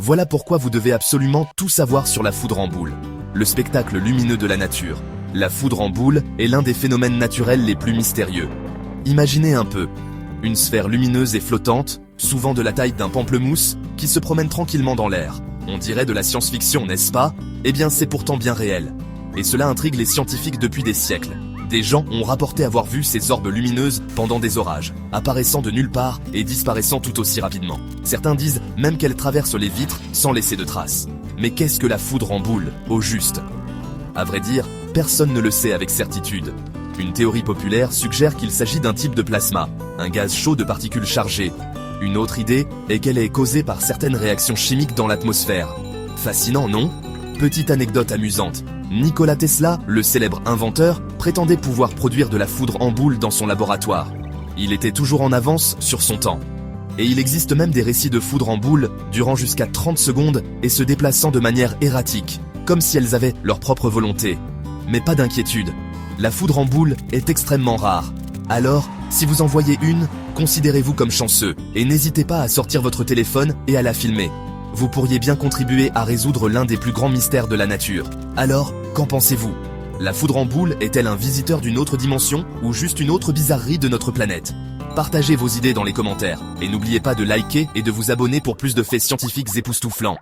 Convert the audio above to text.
Voilà pourquoi vous devez absolument tout savoir sur la foudre en boule. Le spectacle lumineux de la nature. La foudre en boule est l'un des phénomènes naturels les plus mystérieux. Imaginez un peu. Une sphère lumineuse et flottante, souvent de la taille d'un pamplemousse, qui se promène tranquillement dans l'air. On dirait de la science-fiction, n'est-ce pas? Eh bien, c'est pourtant bien réel. Et cela intrigue les scientifiques depuis des siècles. Des gens ont rapporté avoir vu ces orbes lumineuses pendant des orages, apparaissant de nulle part et disparaissant tout aussi rapidement. Certains disent même qu'elles traversent les vitres sans laisser de traces. Mais qu'est-ce que la foudre en boule, au juste? À vrai dire, personne ne le sait avec certitude. Une théorie populaire suggère qu'il s'agit d'un type de plasma, un gaz chaud de particules chargées. Une autre idée est qu'elle est causée par certaines réactions chimiques dans l'atmosphère. Fascinant, non? Petite anecdote amusante. Nikola Tesla, le célèbre inventeur, prétendait pouvoir produire de la foudre en boule dans son laboratoire. Il était toujours en avance sur son temps. Et il existe même des récits de foudre en boule durant jusqu'à 30 secondes et se déplaçant de manière erratique, comme si elles avaient leur propre volonté. Mais pas d'inquiétude, la foudre en boule est extrêmement rare. Alors, si vous en voyez une, considérez-vous comme chanceux et n'hésitez pas à sortir votre téléphone et à la filmer. Vous pourriez bien contribuer à résoudre l'un des plus grands mystères de la nature. Alors, qu'en pensez-vous? La foudre en boule est-elle un visiteur d'une autre dimension ou juste une autre bizarrerie de notre planète? Partagez vos idées dans les commentaires et n'oubliez pas de liker et de vous abonner pour plus de faits scientifiques époustouflants.